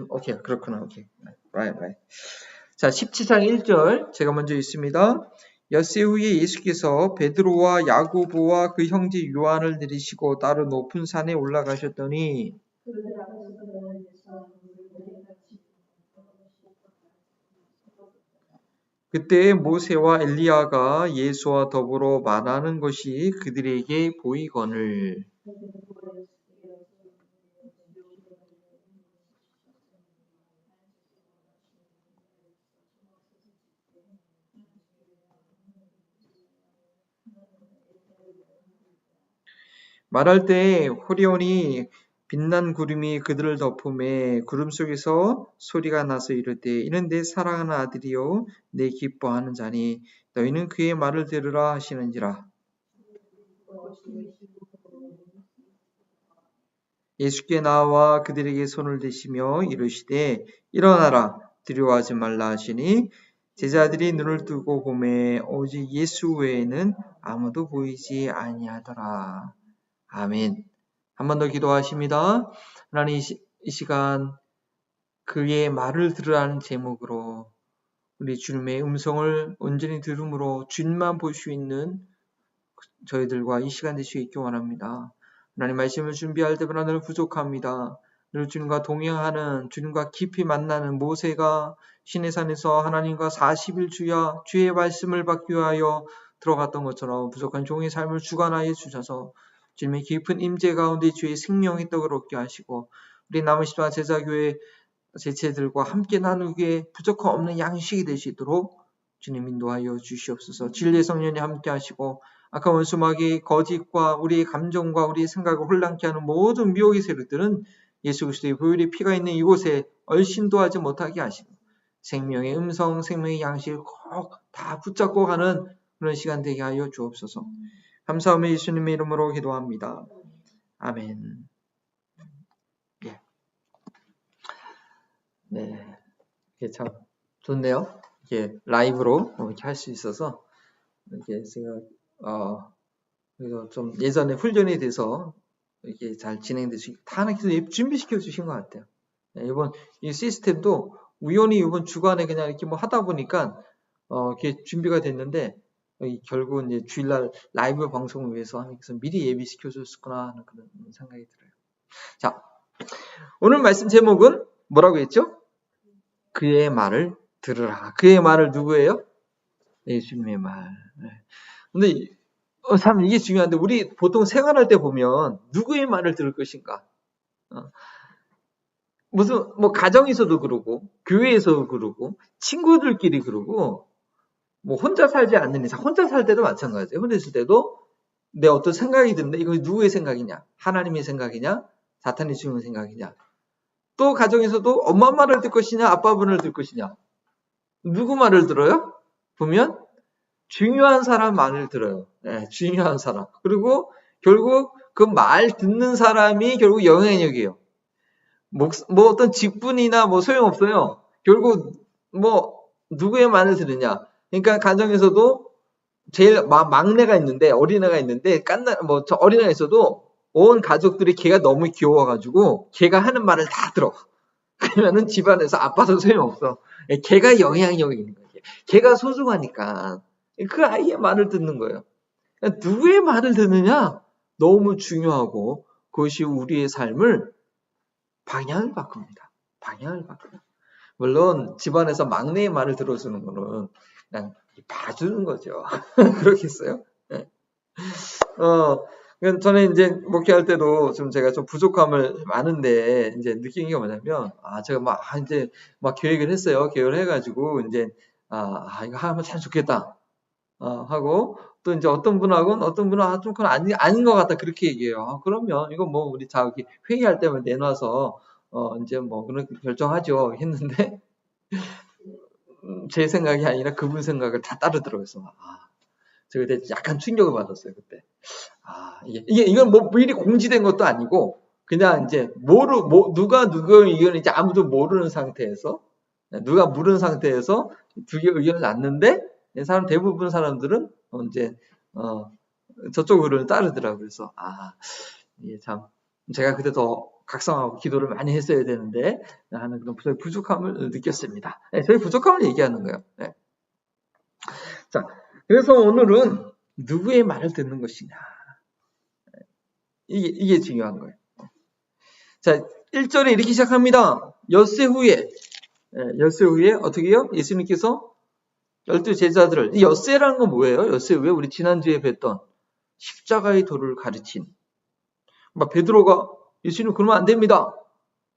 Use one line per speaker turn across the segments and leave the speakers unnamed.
오케이, 그렇구나. 오케이. right. 자, 17장 1절 제가 먼저 읽습니다. 엿새 후에 예수께서 베드로와 야고보와 그 형제 요한을 내리시고 따로 높은 산에 올라가셨더니 그때 모세와 엘리야가 예수와 더불어 말하는 것이 그들에게 보이거늘. 말할 때 호련히 빛난 구름이 그들을 덮음에 구름 속에서 소리가 나서 이르되 이는 내 사랑하는 아들이요 내 기뻐하는 자니 너희는 그의 말을 들으라 하시는지라. 예수께 나와 그들에게 손을 대시며 이르시되 일어나라 두려워하지 말라 하시니 제자들이 눈을 뜨고 보매 오직 예수 외에는 아무도 보이지 아니하더라. 아멘. 한 번 더 기도하십니다. 하나님 이 시간 그의 말을 들으라는 제목으로 우리 주님의 음성을 온전히 들음으로 주님만 볼 수 있는 저희들과 이 시간 될 수 있기 원합니다. 하나님 말씀을 준비할 때마다 늘 부족합니다. 늘 주님과 동행하는 주님과 깊이 만나는 모세가 시내산에서 하나님과 40일 주의 말씀을 받기 위하여 들어갔던 것처럼 부족한 종의 삶을 주관하여 주셔서 주님의 깊은 임재 가운데 주의 생명의 떡을 얻게 하시고 우리 남은 시간 제자교회 제체들과 함께 나누기에 부족함 없는 양식이 되시도록 주님 인도하여 주시옵소서. 진리의 성령이 함께 하시고 아까 원수마귀 거짓과 우리의 감정과 우리의 생각을 혼란케 하는 모든 미혹의 세력들은 예수 그리스도의 보혈의 피가 있는 이곳에 얼씬도 하지 못하게 하시고 생명의 음성, 생명의 양식을 꼭 다 붙잡고 가는 그런 시간 되게 하여 주옵소서. 감사하며 예수님의 이름으로 기도합니다. 아멘. 예. 네, 이게 참 좋네요. 이게 라이브로 이렇게 할 수 있어서 이렇게 제가 그래서 좀 예전에 훈련이 돼서 이렇게 잘 진행되시 다 하나님께서 준비시켜 주신 것 같아요. 네, 이번 이 시스템도 우연히 이번 주간에 그냥 이렇게 뭐 하다 보니까 이렇게 준비가 됐는데 결국 이제 주일날 라이브 방송을 위해서 하나님께서 미리 예비시켜 줬구나 하는 그런 생각이 들어요. 자, 오늘 말씀 제목은 뭐라고 했죠? 그의 말을 들으라. 그의 말을 누구예요? 예수님의 말. 네. 근데 참 이게 중요한데 우리 보통 생활할 때 보면 누구의 말을 들을 것인가? 무슨 뭐 가정에서도 그러고 교회에서도 그러고 친구들끼리 그러고 뭐 혼자 살지 않는 이상 혼자 살 때도 마찬가지예요. 혼자 있을 때도 내 어떤 생각이 드는데 이거 누구의 생각이냐? 하나님의 생각이냐? 사탄이 주는 생각이냐? 또 가정에서도 엄마 말을 들 것이냐? 아빠 말을 들 것이냐? 누구 말을 들어요? 보면 중요한 사람 말을 들어요. 네, 중요한 사람. 그리고 결국 그 말 듣는 사람이 결국 영향력이에요. 뭐 어떤 직분이나 뭐 소용없어요. 결국 뭐 누구의 말을 들으냐. 그러니까 가정에서도 제일 막내가 있는데 어린애가 있는데 저 어린애가 있어도 온 가족들이 걔가 너무 귀여워가지고 걔가 하는 말을 다 들어. 그러면은 집안에서 아빠도 소용없어. 걔가 영향력이 있는 거예요. 걔가 소중하니까 그 아이의 말을 듣는 거예요. 누구의 말을 듣느냐 너무 중요하고 그것이 우리의 삶을 방향을 바꿉니다. 방향을 바꿔요. 물론 집안에서 막내의 말을 들어주는 거는 그냥 봐주는 거죠. 그렇겠어요? 네. 저는 이제 목회할 때도 좀 제가 좀 부족함을 많은데 이제 느낀 게 뭐냐면 제가 이제 계획을 했어요. 계획을 해가지고 이제 이거 하면 참 좋겠다 하고 또 이제 어떤 분은 좀 그건 아닌 것 같다 그렇게 얘기해요. 그러면 이거 뭐 우리 자기 회의할 때만 내놔서 이제 뭐 그런 결정하죠 했는데 제 생각이 아니라 그분 생각을 다 따르더라고요. 제가 그때 약간 충격을 받았어요 그때. 이건 뭐 미리 공지된 것도 아니고 그냥 이제 누가 누구의 의견인지 아무도 모르는 상태에서 누가 모르는 상태에서 두 개의 의견을 놨는데 대부분 사람들은 이제 저쪽 의견을 따르더라고요. 그래서 이게 참 제가 그때 더 각성하고 기도를 많이 했어야 되는데 하는 그런 부족함을 느꼈습니다. 네, 저희 부족함을 얘기하는 거예요. 네. 자, 그래서 오늘은 누구의 말을 듣는 것이냐. 이게 중요한 거예요. 자, 1절에 이렇게 시작합니다. 엿새 후에 어떻게 해요? 예수님께서 12제자들을, 이 엿새라는 건 뭐예요? 엿새 후에 우리 지난주에 뵀던 십자가의 도를 가르친, 막 베드로가 예수님 그러면 안 됩니다.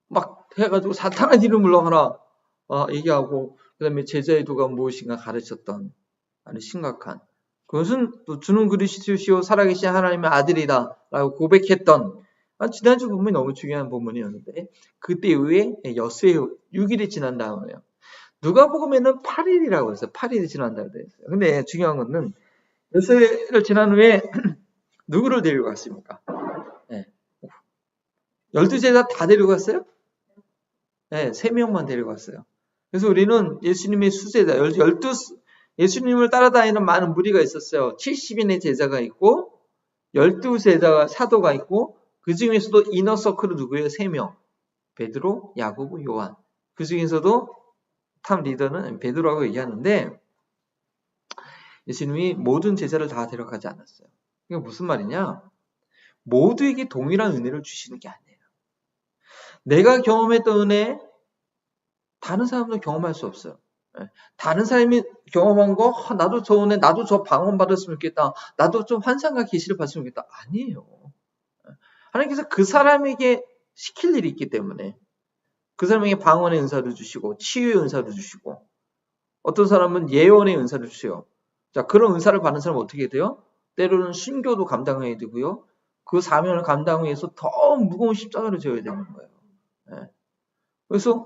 막 해가지고 사탄의 이름을 물러가라 얘기하고, 그 다음에 제자의 도가 무엇인가 가르쳤던 아주 심각한, 그것은 또 주는 그리스도시요 살아계신 하나님의 아들이다 라고 고백했던, 지난주 부분이 너무 중요한 부분이었는데, 그때 이후에 엿새 6일이 지난 다음에요. 누가복음에는 8일이라고 했어요. 8일이 지난다고 했어요. 근데 중요한 것은 엿새를 지난 후에 누구를 데리고 갔습니까? 네. 12제자 다 데리고 갔어요? 네, 3명만 데리고 갔어요. 그래서 우리는 예수님의 수제자, 예수님을 따라다니는 많은 무리가 있었어요. 70인의 제자가 있고 12제자가 사도가 있고, 그 중에서도 이너서클은 누구예요? 3명. 베드로, 야고보, 요한. 그 중에서도 탑 리더는 베드로라고 얘기하는데, 예수님이 모든 제자를 다 데려가지 않았어요. 이게 무슨 말이냐? 모두에게 동일한 은혜를 주시는 게 아니에요. 내가 경험했던 은혜, 다른 사람도 경험할 수 없어요. 다른 사람이 경험한 거, 나도 저 은혜, 나도 저 방언 받았으면 좋겠다. 나도 좀 환상과 계시를 받았으면 좋겠다. 아니에요. 하나님께서 그 사람에게 시킬 일이 있기 때문에 그 사람에게 방언의 은사를 주시고 치유의 은사를 주시고, 어떤 사람은 예언의 은사를 주세요. 자, 그런 은사를 받는 사람은 어떻게 돼요? 때로는 순교도 감당해야 되고요. 그 사명을 감당하기 위해서 더 무거운 십자가를 져야 되는 거예요. 네. 그래서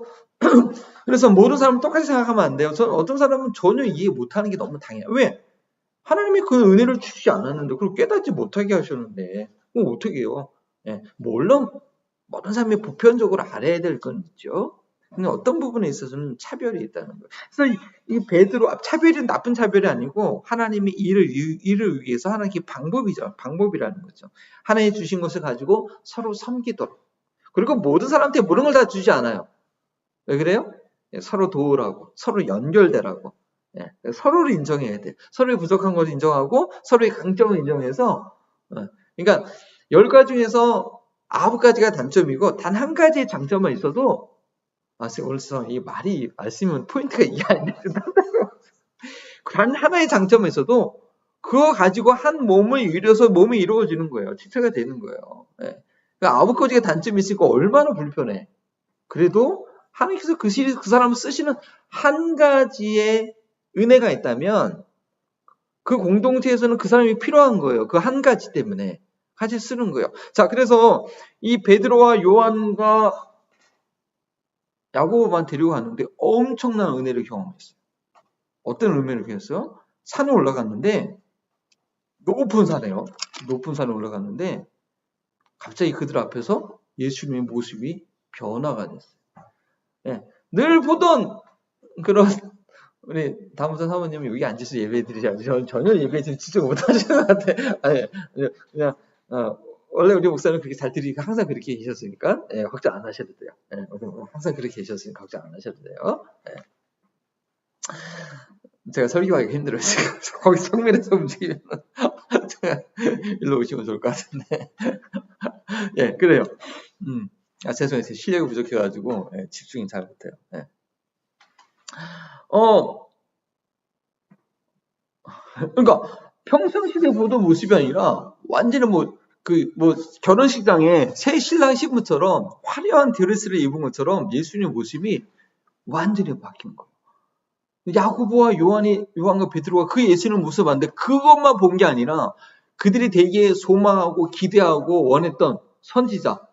모든 사람은 똑같이 생각하면 안 돼요. 어떤 사람은 전혀 이해 못하는 게 너무 당해요. 왜? 하나님이 그 은혜를 주시지 않았는데, 그걸 깨닫지 못하게 하셨는데, 그럼 어떻게 해요? 네. 물론 모든 사람이 보편적으로 알아야 될 건 있죠. 근데 어떤 부분에 있어서는 차별이 있다는 거예요. 그래서 이 베드로, 차별은 나쁜 차별이 아니고 하나님이 일을 위해서 하나님의 방법이라는 거죠. 하나님 주신 것을 가지고 서로 섬기도록. 그리고 모든 사람한테 모든 걸 다 주지 않아요. 왜 그래요? 서로 도우라고, 서로 연결되라고. 서로를 인정해야 돼. 서로의 부족한 것을 인정하고 서로의 강점을 인정해서, 그러니까 10가지 중에서 9가지가 단점이고 단 한 가지의 장점만 있어도, 오늘 이 말씀은 포인트가 이게 아닌데, 단 하나의 장점만 있어도 그거 가지고 한 몸을 이뤄서 몸이 이루어지는 거예요. 지체가 되는 거예요. 그러니까 9가지가 단점이 있으니까 얼마나 불편해. 그래도 하나님께서 그 사람을 쓰시는 한 가지의 은혜가 있다면 그 공동체에서는 그 사람이 필요한 거예요. 그 한 가지 때문에 같이 쓰는 거예요. 자, 그래서 이 베드로와 요한과 야고보만 데리고 갔는데 엄청난 은혜를 경험했어요. 어떤 은혜를 경험했어요? 산에 올라갔는데, 높은 산에 올라갔는데 갑자기 그들 앞에서 예수님의 모습이 변화가 됐어요. 늘 보던 그런, 우리 다무선 사모님은 여기 앉아서 예배 드리지, 저는 전혀 예배 드리지 진짜 못하시는 것 같아요. 그냥 원래 우리 목사는 그렇게 잘 드리니까 항상 그렇게 계셨으니까 걱정 안 하셔도 돼요. 항상 그렇게 계셨으니까 걱정 안 하셔도 돼요. 제가 설교하기가 힘들어요. 거기 성면에서 움직이면 제가 일로 오시면 좋을 것 같은데. 그래요. 죄송해요. 실력이 부족해가지고 집중이 잘 못해요. 그러니까 평상시에 보던 모습이 아니라 완전히 결혼식장에 새 신랑 신부처럼 화려한 드레스를 입은 것처럼 예수님의 모습이 완전히 바뀐 거예요. 야고보와 요한과 베드로가 그 예수님의 모습을 봤는데 그것만 본 게 아니라 그들이 되게 소망하고 기대하고 원했던 선지자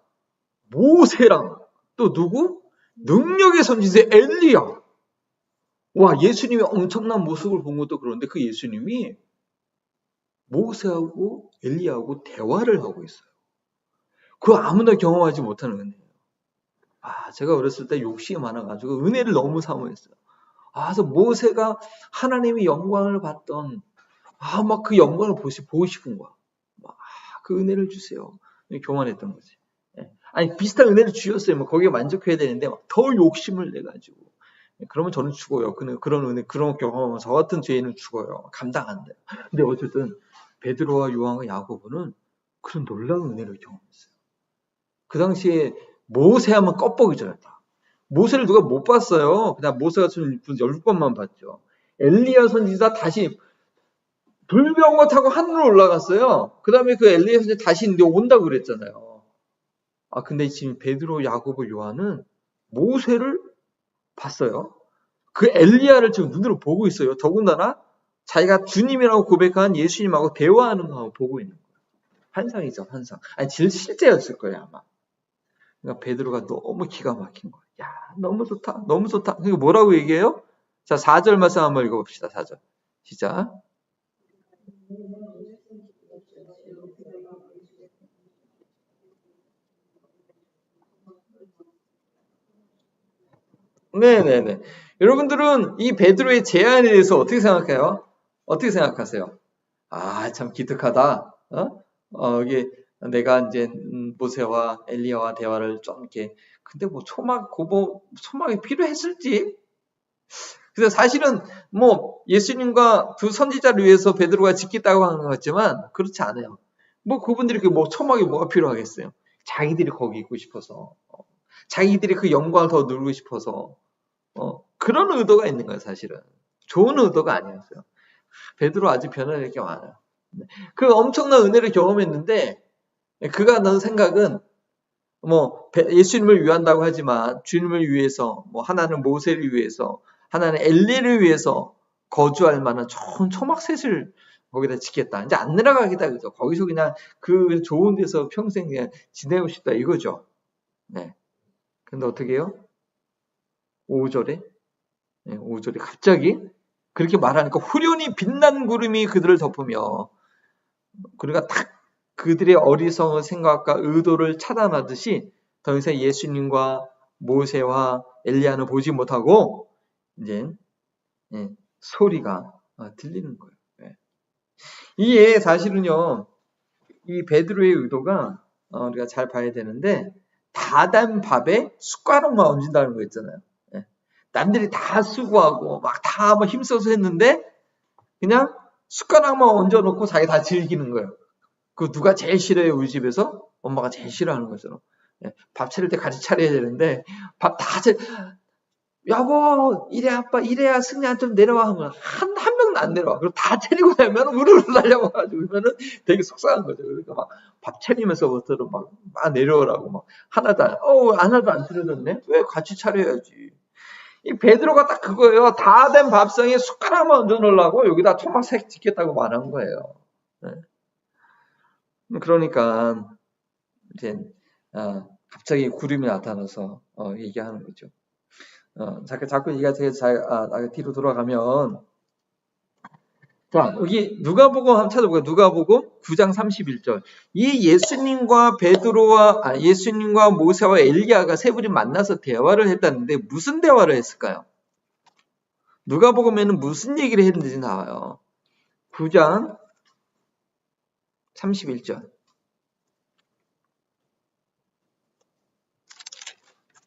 모세랑 또 누구? 능력의 선지자 엘리야. 와, 예수님의 엄청난 모습을 본 것도 그런데 그 예수님이 모세하고 엘리야하고 대화를 하고 있어요. 그거 아무나 경험하지 못하는 은혜예요. 제가 어렸을 때 욕심이 많아가지고 은혜를 너무 사모했어요. 그래서 모세가 하나님의 영광을 봤던, 막 그 영광을 보고 싶은 거야. 그 은혜를 주세요. 교만했던 거지. 아니 비슷한 은혜를 주셨어요. 뭐 거기에 만족해야 되는데 막 더 욕심을 내가지고 그러면 저는 죽어요. 그런 은혜, 그런 경험은 저 같은 죄인은 죽어요. 감당 안 돼요. 근데 어쨌든 베드로와 요한과 야고보는 그런 놀라운 은혜를 경험했어요. 그 당시에 모세하면 껍벅이잖았다. 모세를 누가 못 봤어요. 그냥 모세가 10번만 봤죠. 엘리야 선지자 다시 불병거 타고 하늘로 올라갔어요. 그 다음에 그 엘리야 선지자 다시 온다고 그랬잖아요. 근데 지금 베드로, 야고보, 요한은 모세를 봤어요. 그 엘리야를 지금 눈으로 보고 있어요. 더군다나 자기가 주님이라고 고백한 예수님하고 대화하는 거 보고 있는 거예요. 환상이죠, 환상. 아니, 실제였을 거예요, 아마. 그러니까 베드로가 너무 기가 막힌 거예요. 야, 너무 좋다, 너무 좋다. 그러니까 뭐라고 얘기해요? 자, 4절 말씀 한번 읽어봅시다. 4절. 시작. 네네네. 여러분들은 이 베드로의 제안에 대해서 어떻게 생각해요? 어떻게 생각하세요? 참 기특하다. 이게 내가 이제 모세와 엘리야와 대화를 좀 이렇게 근데 뭐 초막이 필요했을지. 그래서 사실은 뭐 예수님과 두 선지자를 위해서 베드로가 짓겠다고 하는 것 같지만 그렇지 않아요. 뭐 그분들이 초막이 뭐가 필요하겠어요? 자기들이 거기 있고 싶어서, 자기들이 그 영광을 더 누리고 싶어서, 그런 의도가 있는 거예요, 사실은. 좋은 의도가 아니었어요. 베드로 아주 변화될 게 많아요. 그 엄청난 은혜를 경험했는데 그가 넣은 생각은 뭐 예수님을 위한다고 하지만 주님을 위해서, 뭐 하나는 모세를 위해서, 하나는 엘리를 위해서 거주할 만한 좋은 초막셋을 거기다 짓겠다. 이제 안 내려가겠다, 그죠? 거기서 그냥 그 좋은 데서 평생 그냥 지내고 싶다 이거죠. 네. 근데 어떻게 해요? 5절에 갑자기 그렇게 말하니까 후련히 빛난 구름이 그들을 덮으며, 그러니까 딱 그들의 어리석은 생각과 의도를 차단하듯이 더 이상 예수님과 모세와 엘리야는 보지 못하고 이제 소리가 들리는 거예요. 이게 사실은요, 이 베드로의 의도가 우리가 잘 봐야 되는데, 다 된 밥에 숟가락만 얹는다는 거 있잖아요. 남들이 다 수고하고 막 다 힘써서 했는데 그냥 숟가락만 얹어놓고 자기 다 즐기는 거예요. 그 누가 제일 싫어해요? 우리 집에서 엄마가 제일 싫어하는 것처럼. 밥 차릴 때 같이 차려야 되는데 밥 다 여보 이래 아빠 이래야 승리한 좀 내려와 하면 한 명도 안 내려와. 그리고 다 차리고 나면 우르르 날려와가지고 그러면은 되게 속상한 거죠. 그러니까 막 밥 차리면서부터는 막 내려오라고 막 하나도 안 차려졌네. 왜 같이 차려야지. 이 베드로가 딱 그거예요. 다 된 밥상에 숟가락만 얹어 놓으려고 여기다 토막색 짓겠다고 말한 거예요. 그러니까 이제 갑자기 구름이 나타나서 얘기하는 거죠. 자꾸 얘기가 되게 뒤로 돌아가면, 자, 여기 누가복음 한번 찾아볼까요? 누가복음 9장 31절. 이 예수님과 예수님과 모세와 엘리야가 세 분이 만나서 대화를 했다는데 무슨 대화를 했을까요? 누가복음에는 무슨 얘기를 했는지 나와요. 9장 31절.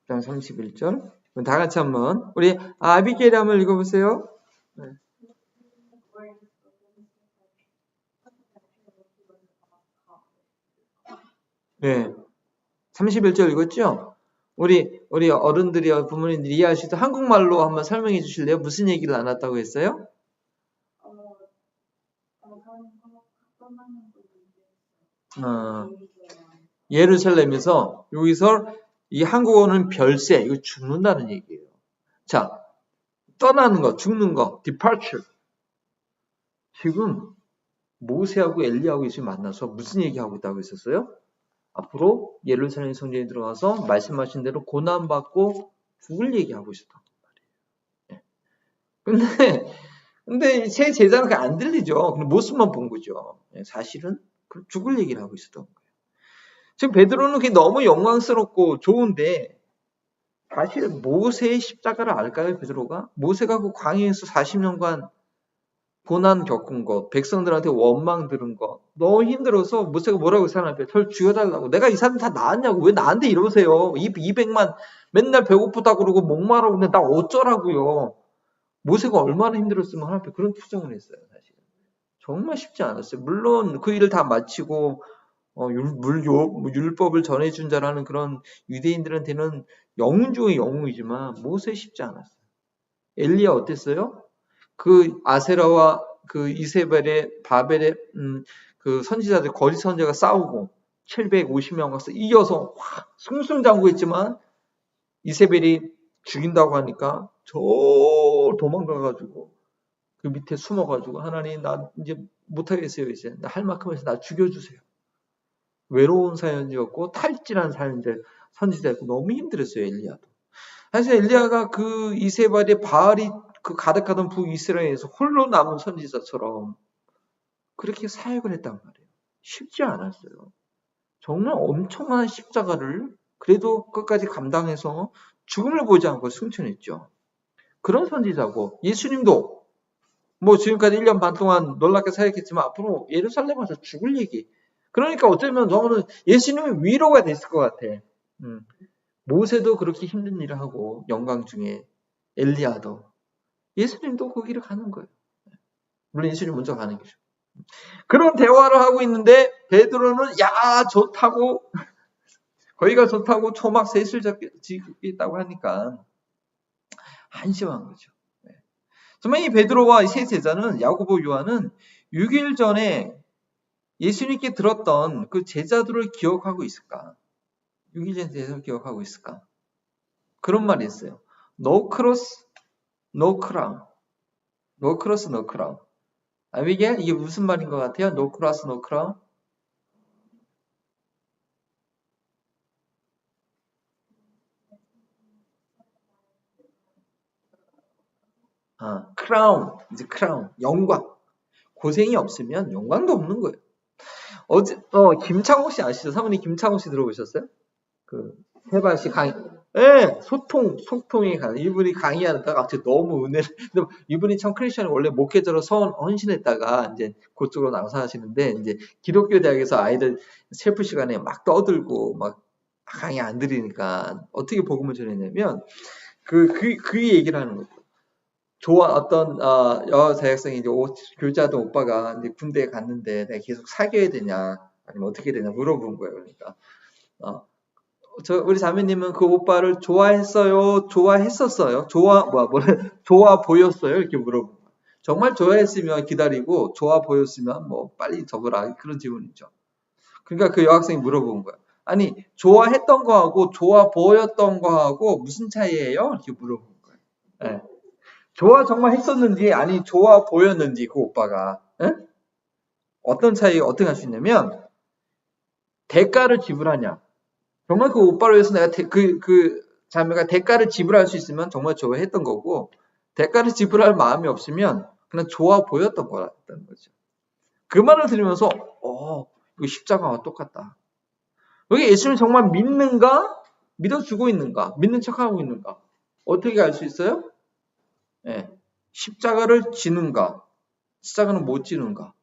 9장 31절. 다 같이 한번 우리 아비게일 한번 읽어보세요. 네. 31절 읽었죠? 우리 어른들이 부모님들이 이해하실 때 한국말로 한번 설명해 주실래요? 무슨 얘기를 나눴다고 했어요? 예루살렘에서 여기서 이 한국어는 별세, 이거 죽는다는 얘기예요. 자, 떠나는 거, 죽는 거, departure. 지금 모세하고 엘리하고 예수님 만나서 무슨 얘기하고 있다고 했었어요? 앞으로 예루살렘 성전에 들어가서 말씀하신 대로 고난받고 죽을 얘기하고 있었단 말이에요. 근데 새 제자는 안 들리죠. 그냥 모습만 본 거죠. 사실은 죽을 얘기를 하고 있었던 거예요. 지금 베드로는 그게 너무 영광스럽고 좋은데 사실 모세의 십자가를 알까요, 베드로가? 모세가 그 광야에서 40년간 고난 겪은 것, 백성들한테 원망 들은 것, 너무 힘들어서 모세가 뭐라고 사람 앞에 절 죽여달라고. 내가 이 사람 다 나았냐고. 왜 나한테 이러세요? 200만 맨날 배고프다 그러고 목마르고 근데 나 어쩌라고요. 모세가 얼마나 힘들었으면 하나님 앞에 그런 투정을 했어요. 사실. 정말 쉽지 않았어요. 물론 그 일을 다 마치고 율법을 전해준 자라는 그런 유대인들한테는 영웅 중의 영웅이지만 모세 쉽지 않았어요. 엘리야 어땠어요? 그 아세라와 그 이세벨의 바벨의 그 선지자들 거짓 선지자가 싸우고 750명 가서 이겨서 확 승승장구했지만 이세벨이 죽인다고 하니까 저 도망가가지고 그 밑에 숨어가지고 하나님 나 이제 못하겠어요 이제 나 할 만큼 해서 나 죽여주세요. 외로운 사연이었고 탈진한 선지자였고 너무 힘들었어요 엘리야도. 사실 엘리야가 그 이세벨의 바알이 그 가득하던 북이스라엘에서 홀로 남은 선지자처럼 그렇게 사역을 했단 말이에요. 쉽지 않았어요. 정말 엄청난 십자가를 그래도 끝까지 감당해서 죽음을 보지 않고 승천했죠. 그런 선지자고 예수님도 뭐 지금까지 1년 반 동안 놀랍게 사역했지만 앞으로 예루살렘 와서 죽을 얘기. 그러니까 어쩌면 저는 예수님의 위로가 됐을 것 같아. 모세도 그렇게 힘든 일을 하고 영광 중에 엘리야도 예수님도 그 길을 가는 거예요. 물론 예수님 먼저 가는 거죠. 그런 대화를 하고 있는데 베드로는 야 좋다고 거기가 좋다고 초막 셋을 짓겠다고 하니까 한심한 거죠. 정말 이 베드로와 이 세 제자는 야고보 요한은 6일 전에 예수님께 들었던 그 제자들을 기억하고 있을까? 6일 전 제자들을 기억하고 있을까? 그런 말이 있어요. No cross, no crown. No cross, no crown. 이게 무슨 말인 것 같아요? No cross, no crown. 크라운, 이제 크라운, 영광. 고생이 없으면 영광도 없는 거예요. 김창호 씨 아시죠? 사모님 김창호 씨 들어보셨어요? 그, 세발 씨 강의. 예, 소통이 가능. 이분이 강의하다가 갑자기 너무 은혜를, 이분이 참 크리스천이 원래 목회자로 헌신했다가 이제 그쪽으로 나가서 하시는데, 이제 기독교 대학에서 아이들 셀프 시간에 막 떠들고, 막 강의 안 들으니까 어떻게 복음을 전했냐면, 그 얘기를 하는 거죠. 어떤 여자학생이 이제 교제하던 오빠가 이제 군대에 갔는데 내가 계속 사귀어야 되냐 아니면 어떻게 되냐 물어본 거예요. 그러니까 우리 자매님은 그 오빠를 좋아했어요, 좋아했었어요, 좋아 보였어요 이렇게 물어본 거예요. 정말 좋아했으면 기다리고 좋아 보였으면 뭐 빨리 접어라 그런 질문이죠. 그러니까 그 여학생이 물어본 거예요. 아니 좋아했던 거하고 좋아 보였던 거하고 무슨 차이예요? 이렇게 물어본 거예요. 네. 좋아 정말 했었는지 아니 좋아 보였는지 그 오빠가 어떤 차이 어떻게 할 수 있냐면 대가를 지불하냐 정말 그 오빠를 위해서 내가 그 자매가 대가를 지불할 수 있으면 정말 좋아했던 거고 대가를 지불할 마음이 없으면 그냥 좋아 보였던 거였던 거죠. 그 말을 들으면서 이거 십자가와 똑같다. 여기 예수를 정말 믿는가 믿어주고 있는가 믿는 척하고 있는가 어떻게 알 수 있어요? 네. 십자가를 지는가 십자가는 못 지는가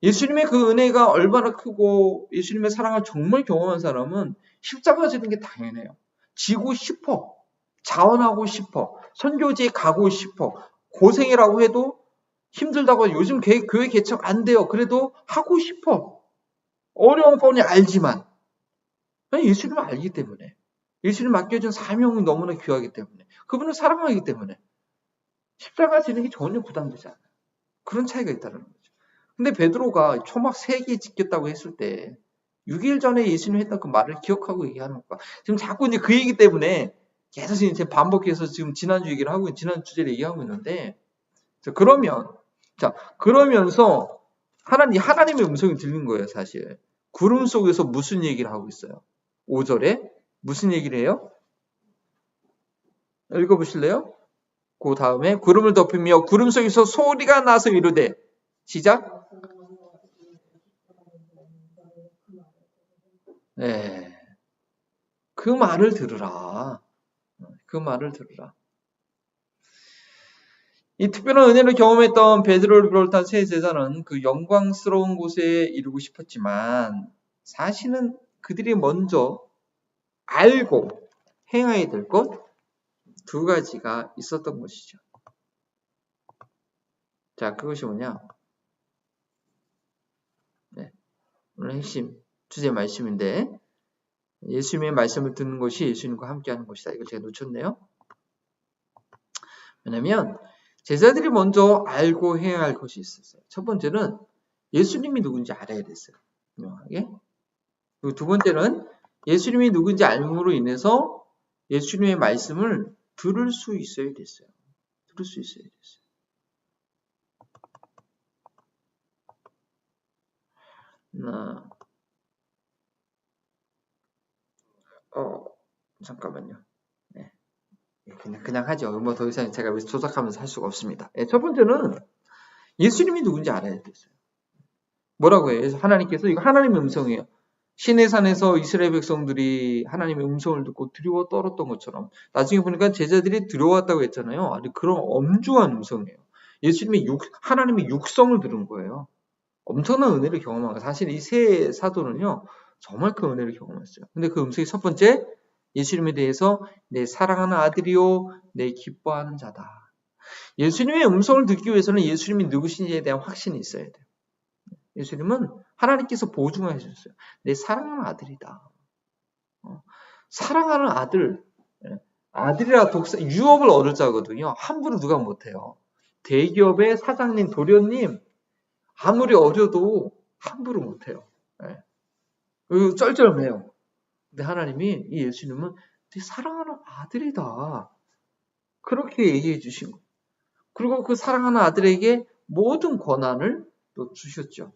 예수님의 그 은혜가 얼마나 크고 예수님의 사랑을 정말 경험한 사람은 십자가 지는 게 당연해요. 지고 싶어. 자원하고 싶어. 선교지에 가고 싶어. 고생이라고 해도 힘들다고 해도 요즘 교회 개척 안 돼요. 그래도 하고 싶어. 어려운 뻔히 알지만 예수님을 알기 때문에 예수님 맡겨준 사명이 너무나 귀하기 때문에 그분을 사랑하기 때문에 십자가 지는 게 전혀 부담되지 않아요. 그런 차이가 있다는 거죠. 근데 베드로가 초막 3개 짓겠다고 했을 때 6일 전에 예수님이 했던 그 말을 기억하고 얘기하는 거야. 지금 자꾸 이제 그 얘기 때문에 계속 이제 반복해서 지금 지난주 얘기를 하고 지난 주제를 얘기하고 있는데 그러면서 하나님의 음성이 들린 거예요, 사실. 구름 속에서 무슨 얘기를 하고 있어요? 5절에 무슨 얘기를 해요? 읽어보실래요? 그 다음에 구름을 덮으며 구름 속에서 소리가 나서 이르되 시작. 네. 그 말을 들으라. 그 말을 들으라. 이 특별한 은혜를 경험했던 베드로를 비롯한 세 제자는 그 영광스러운 곳에 이르고 싶었지만 사실은 그들이 먼저 알고 행해야 될 것 두 가지가 있었던 것이죠. 자, 그것이 뭐냐? 네, 오늘 핵심 주제 말씀인데 예수님의 말씀을 듣는 것이 예수님과 함께하는 것이다. 이걸 제가 놓쳤네요. 왜냐하면 제자들이 먼저 알고 해야 할 것이 있었어요. 첫 번째는 예수님이 누군지 알아야 됐어요. 분명하게. 그리고 두 번째는 예수님이 누군지 알므로 인해서 예수님의 말씀을 들을 수 있어야 됐어요. 들을 수 있어야 됐어요. 잠깐만요. 네. 그냥 하죠. 뭐 더 이상 제가 조작하면서 할 수가 없습니다. 네, 첫 번째는 예수님이 누군지 알아야 됐어요. 뭐라고 해요? 하나님께서 이거 하나님의 음성이에요. 시내산에서 이스라엘 백성들이 하나님의 음성을 듣고 두려워 떨었던 것처럼 나중에 보니까 제자들이 두려웠다고 했잖아요. 아니 그런 엄중한 음성이에요. 예수님이 하나님의 육성을 들은 거예요. 엄청난 은혜를 경험한 거예요. 사실 이 세 사도는요. 정말 큰 은혜를 경험했어요. 근데 그 음성이 첫 번째 예수님에 대해서 내 사랑하는 아들이요 내 기뻐하는 자다. 예수님의 음성을 듣기 위해서는 예수님이 누구신지에 대한 확신이 있어야 돼요. 예수님은 하나님께서 보증하셨어요. 내 사랑하는 아들이다. 사랑하는 아들, 아들이라 유업을 얻을 자거든요. 함부로 누가 못해요. 대기업의 사장님, 도련님 아무리 어려도 함부로 못해요. 쩔쩔매요. 근데 하나님이 이 예수님은 내 사랑하는 아들이다. 그렇게 얘기해 주신 거예요. 그리고 그 사랑하는 아들에게 모든 권한을 또 주셨죠.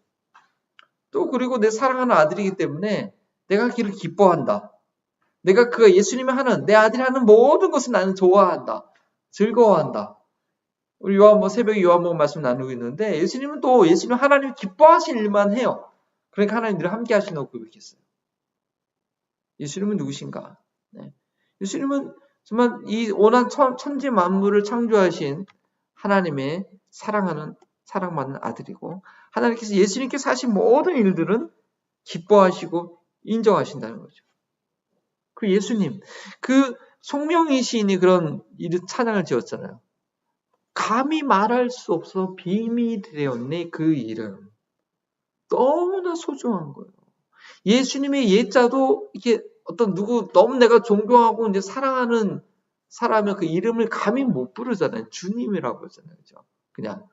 또 그리고 내 사랑하는 아들이기 때문에 내가 그를 기뻐한다. 내가 그 예수님이 하는 내 아들이 하는 모든 것을 나는 좋아한다. 즐거워한다. 우리 새벽에 요한복음 말씀 나누고 있는데 예수님은 또 예수님 하나님 기뻐하신 일만 해요. 그러니까 하나님 늘 함께 하신다고 고백했어요. 예수님은 누구신가? 네. 예수님은 정말 이 온한 천지 만물을 창조하신 하나님의 사랑받는 아들이고 하나님께서 예수님께서 하신 모든 일들은 기뻐하시고 인정하신다는 거죠. 그 예수님, 그 송명희 시인이 그런 찬양을 지었잖아요. 감히 말할 수 없어 비밀이 되었네 그 이름. 너무나 소중한 거예요. 예수님의 예자도 이렇게 너무 내가 존경하고 이제 사랑하는 사람의 그 이름을 감히 못 부르잖아요. 주님이라고 그러잖아요. 그죠? 그냥.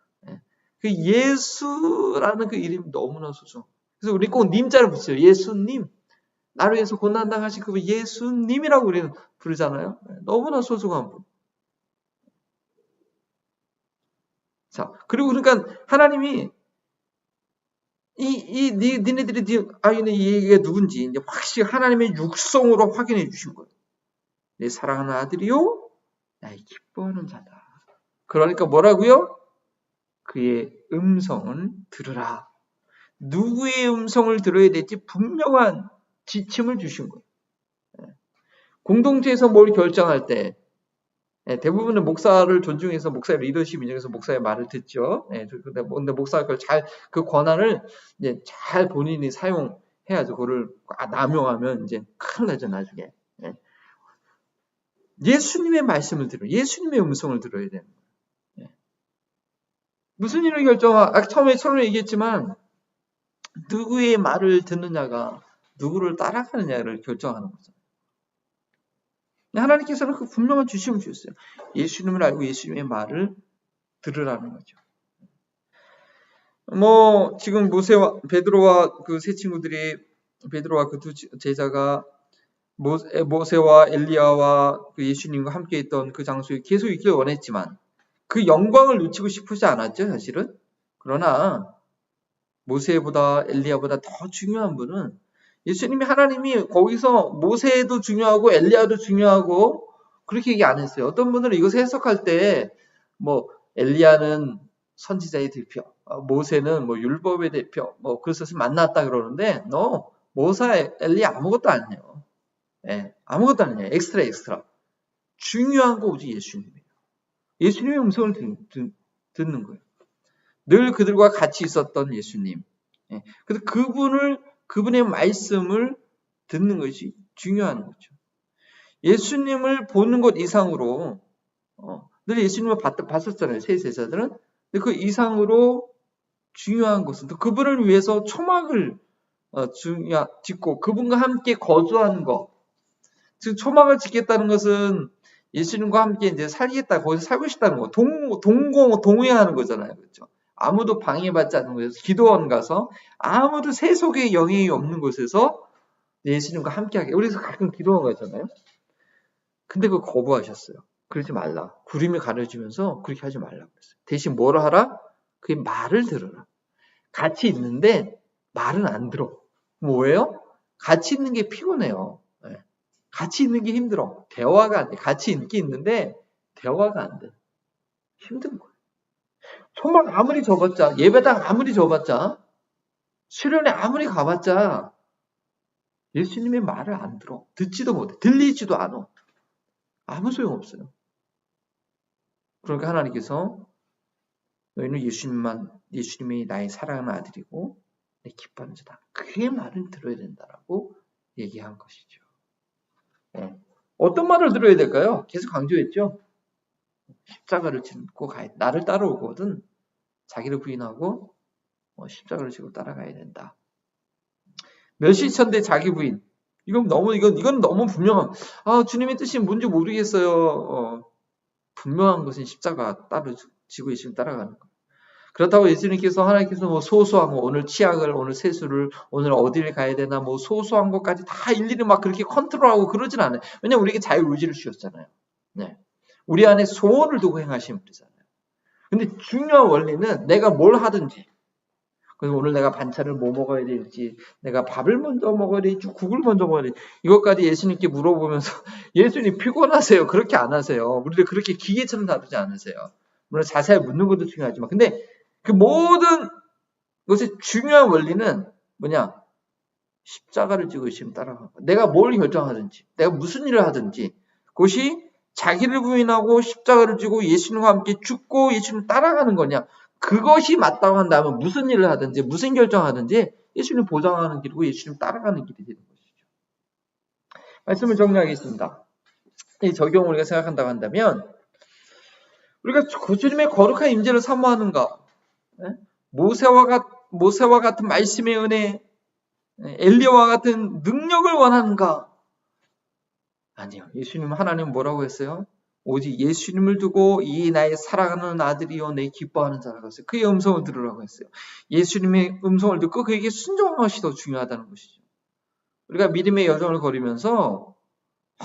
그 예수라는 그 이름이 너무나 소중해요. 그래서 우리 꼭 님자를 붙여요. 예수님. 나를 위해서 고난당하신 그 예수님이라고 우리는 부르잖아요. 너무나 소중한 분. 자, 그리고 그러니까 하나님이 니네들이 이게 누군지 이제 확실히 하나님의 육성으로 확인해 주신 거예요. 내 사랑하는 아들이요, 나의 기뻐하는 자다. 그러니까 뭐라고요? 그의 음성을 들으라. 누구의 음성을 들어야 될지 분명한 지침을 주신 거예요. 공동체에서 뭘 결정할 때 대부분은 목사를 존중해서 목사의 리더십 인정해서 목사의 말을 듣죠. 근데 목사가 그 권한을 이제 잘 본인이 사용해야죠. 그거를 남용하면 이제 큰일 나죠, 나중에. 예수님의 말씀을 예수님의 음성을 들어야 되는 거예요. 무슨 일을 처음에 얘기했지만 누구의 말을 듣느냐가 누구를 따라가느냐를 결정하는 거죠. 하나님께서는 그 분명한 지침을 주셨어요. 예수님을 알고 예수님의 말을 들으라는 거죠. 지금 베드로와 그 세 친구들이 베드로와 그 두 제자가 모세와 엘리야와 그 예수님과 함께 있던 그 장소에 계속 있길 원했지만 그 영광을 놓치고 싶지 않았죠, 사실은. 그러나 모세보다 엘리야보다 더 중요한 분은 예수님이 하나님이 거기서 모세도 중요하고 엘리야도 중요하고 그렇게 얘기 안 했어요. 어떤 분들은 이것을 해석할 때 엘리야는 선지자의 대표, 모세는 율법의 대표, 그래서 만났다 그러는데 모세, 엘리야 아무것도 아니에요. 아무것도 아니에요. 엑스트라. 중요한 거 오직 예수님이에요. 예수님의 음성을 듣는 거예요. 늘 그들과 같이 있었던 예수님. 예. 그래서 그분의 말씀을 듣는 것이 중요한 거죠. 예수님을 보는 것 이상으로, 늘 예수님을 봤었잖아요. 세 제자들은. 근데 그 이상으로 중요한 것은 또 그분을 위해서 초막을 짓고 그분과 함께 거주하는 것. 즉 초막을 짓겠다는 것은 예수님과 함께 이제 살겠다, 거기서 살고 싶다는 거. 동행하는 거잖아요. 그렇죠? 아무도 방해받지 않는 곳에서 기도원 가서 아무도 세속의 영향이 없는 곳에서 예수님과 함께하게. 우리서 가끔 기도원 가잖아요. 근데 그거 거부하셨어요. 그러지 말라. 구름이 가려지면서 그렇게 하지 말라 그랬어요. 대신 뭐라 하라? 그게 말을 들어라. 같이 있는데 말은 안 들어. 뭐예요? 같이 있는 게 피곤해요. 네. 같이 있는 게 힘들어. 대화가 안 돼. 같이 있는데 대화가 안 돼. 힘든 거예요. 초막 아무리 접었자, 예배당 아무리 접었자, 수련회 아무리 가봤자 예수님의 말을 안 들어. 듣지도 못해. 들리지도 않아. 아무 소용없어요. 그러니까 하나님께서 너희는 예수님이 나의 사랑하는 아들이고 내 기뻐하는 자다. 그의 말을 들어야 된다라고 얘기한 것이죠. 네. 어떤 말을 들어야 될까요? 계속 강조했죠. 십자가를 짓고 나를 따라오거든 자기를 부인하고 십자가를 지고 따라가야 된다. 멸시천대 자기 부인. 이건 너무 분명한. 주님의 뜻이 뭔지 모르겠어요. 분명한 것은 십자가 따로 지고 예수님 따라가는 거. 그렇다고 예수님께서 하나님께서 뭐 소소한 거 오늘 치약을 오늘 세수를 오늘 어디를 가야 되나 뭐 소소한 것까지 다 일일이 막 그렇게 컨트롤하고 그러진 않아요. 왜냐면 우리에게 자유의지를 주셨잖아요. 네. 우리 안에 소원을 두고 행하시는 분이잖아요. 근데 중요한 원리는 내가 뭘 하든지 그래서 오늘 내가 반찬을 뭐 먹어야 될지, 내가 밥을 먼저 먹어야 될지, 국을 먼저 먹어야 될지, 이것까지 예수님께 물어보면서 예수님 피곤하세요? 그렇게 안 하세요. 우리를 그렇게 기계처럼 다루지 않으세요. 물론 자세히 묻는 것도 중요하지만, 근데 그 모든 것의 중요한 원리는 뭐냐? 십자가를 지고 예수님 따라가는 거야. 내가 뭘 결정하든지, 내가 무슨 일을 하든지, 그것이 자기를 부인하고 십자가를 지고 예수님과 함께 죽고 예수님 따라가는 거냐? 그것이 맞다고 한다면 무슨 일을 하든지 무슨 결정하든지 예수님 보장하는 길이고 예수님 따라가는 길이 되는 것이죠. 말씀을 정리하겠습니다. 이 적용을 우리가 생각한다고 한다면 우리가 주님의 거룩한 임재를 사모하는가? 모세와 같은 말씀의 은혜, 엘리야와 같은 능력을 원하는가? 아니요. 예수님 하나님 뭐라고 했어요? 오직 예수님을 두고 이 나의 사랑하는 아들이요 내 기뻐하는 자라고 했어요. 그의 음성을 들으라고 했어요. 예수님의 음성을 듣고 그에게 순종하는 것이 더 중요하다는 것이죠. 우리가 믿음의 여정을 걸으면서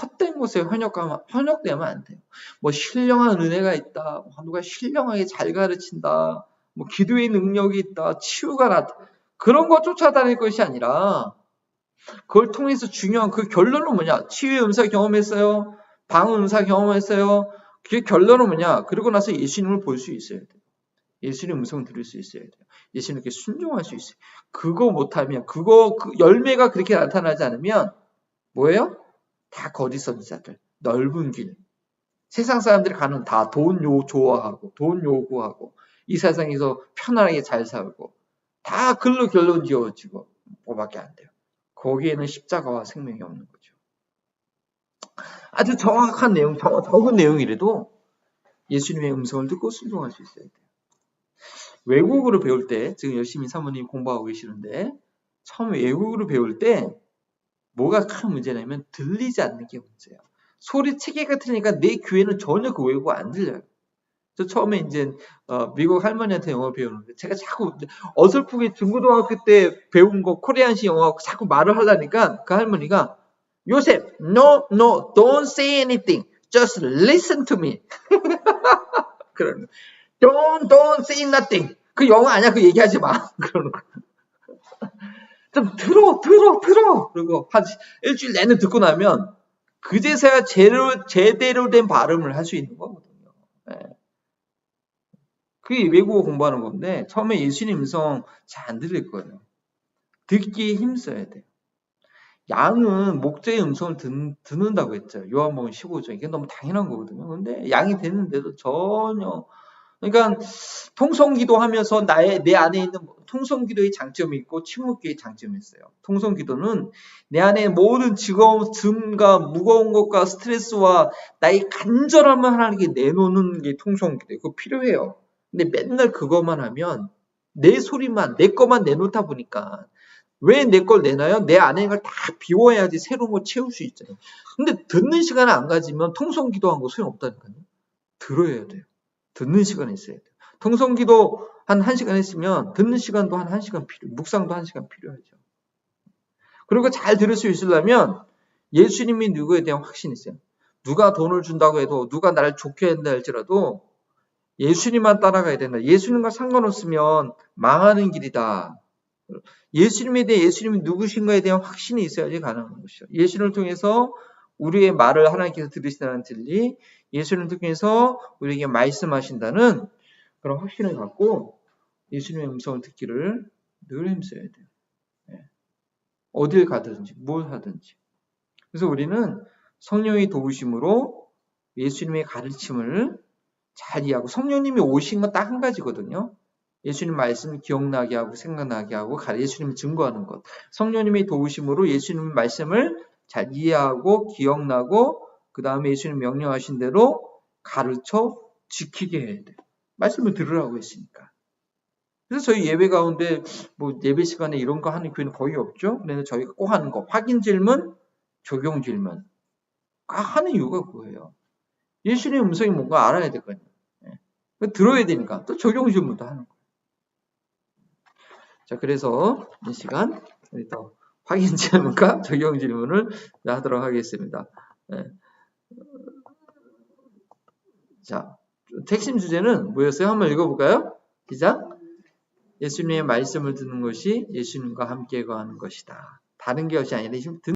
헛된 곳에 현혹되면 안 돼요. 뭐 신령한 은혜가 있다. 누가 신령하게 잘 가르친다. 뭐 기도의 능력이 있다. 치유가 났다. 그런 거 쫓아다닐 것이 아니라 그걸 통해서 중요한 그 결론은 뭐냐? 치유의 음사 경험했어요. 방언 음사 경험했어요. 그게 결론은 뭐냐? 그러고 나서 예수님을 볼 수 있어야 돼요. 예수님 음성을 들을 수 있어야 돼요. 예수님께 순종할 수 있어요. 그거 못하면 그 열매가 그렇게 나타나지 않으면 뭐예요? 다 거짓 선지자들, 넓은 길. 세상 사람들이 가는 다 돈 좋아하고 돈 요구하고 이 세상에서 편안하게 잘 살고 다 글로 결론 지어지고 뭐밖에 안 돼요. 거기에는 십자가와 생명이 없는 거죠. 아주 정확한 내용, 적은 내용이라도 예수님의 음성을 듣고 순종할 수 있어야 돼요. 외국어를 배울 때, 지금 열심히 사모님 공부하고 계시는데 처음에 외국어를 배울 때 뭐가 큰 문제냐면 들리지 않는 게 문제예요. 소리 체계가 틀리니까 내 귀에는 전혀 그 외국어 안 들려요. 저 처음에 이제 미국 할머니한테 영어 배우는데 제가 자꾸 어설프게 중고등학교 때 배운 거 코리안식 영어 자꾸 말을 하려니까 그 할머니가 요셉, no, don't say anything. Just listen to me. 그러는 don't say nothing. 그 영어 아니야. 그 얘기하지 마. 그러는 거. 좀 들어. 그리고 한 일주일 내내 듣고 나면 그제서야 제대로 된 발음을 할 수 있는 거거든요. 네. 그게 외국어 공부하는 건데 처음에 예수님 음성 잘 안 들릴 거예요. 듣기에 힘써야 돼요. 양은 목자의 음성을 듣는다고 했죠. 요한복음 15장. 이게 너무 당연한 거거든요. 근데 양이 듣는데도 전혀 그러니까 통성기도 하면서 내 안에 있는 통성기도의 장점이 있고 침묵기의 장점이 있어요. 통성기도는 내 안에 모든 짐과 무거운 것과 스트레스와 나의 간절함을 하나님께 내놓는 게 통성기도예요. 그거 필요해요. 근데 맨날 그것만 하면 내 소리만 내 것만 내놓다 보니까 왜 내 걸 내놔요? 내 안에 있는 걸 다 비워야지 새로운 거 채울 수 있잖아요. 근데 듣는 시간을 안 가지면 통성기도한 거 소용없다니까요. 들어야 돼요. 듣는 시간이 있어야 돼요. 통성기도 한 1시간 했으면 듣는 시간도 한 1시간 필요해요. 묵상도 1시간 필요하죠. 그리고 잘 들을 수 있으려면 예수님이 누구에 대한 확신이 있어요. 누가 돈을 준다고 해도 누가 나를 좋게 한다 할지라도 예수님만 따라가야 된다. 예수님과 상관없으면 망하는 길이다. 예수님에 대해 예수님이 누구신가에 대한 확신이 있어야지 가능한 것이죠. 예수님을 통해서 우리의 말을 하나님께서 들으신다는 진리, 예수님을 통해서 우리에게 말씀하신다는 그런 확신을 갖고 예수님의 음성을 듣기를 늘 힘써야 돼요. 어딜 가든지 뭘 하든지. 그래서 우리는 성령의 도우심으로 예수님의 가르침을 잘 이해하고, 성령님이 오신 건 딱 한 가지거든요. 예수님 말씀을 기억나게 하고 생각나게 하고 예수님을 증거하는 것. 성령님의 도우심으로 예수님 말씀을 잘 이해하고 기억나고 그 다음에 예수님 명령하신 대로 가르쳐 지키게 해야 돼요. 말씀을 들으라고 했으니까. 그래서 저희 예배 가운데 뭐 예배 시간에 이런 거 하는 교회는 거의 없죠. 그래서 저희가 꼭 하는 거 확인 질문, 적용 질문 하는 이유가 그거예요. 예수님의 음성이 뭔가 알아야 될 거 아니에요. 들어야 되니까 또 적용 질문도 하는 거예요. 자, 그래서 이 시간 우리 또 확인 질문과 적용 질문을 하도록 하겠습니다. 자, 핵심 주제는 뭐였어요? 한번 읽어볼까요? 시작. 예수님의 말씀을 듣는 것이 예수님과 함께 거하는 것이다. 다른 것이 아니라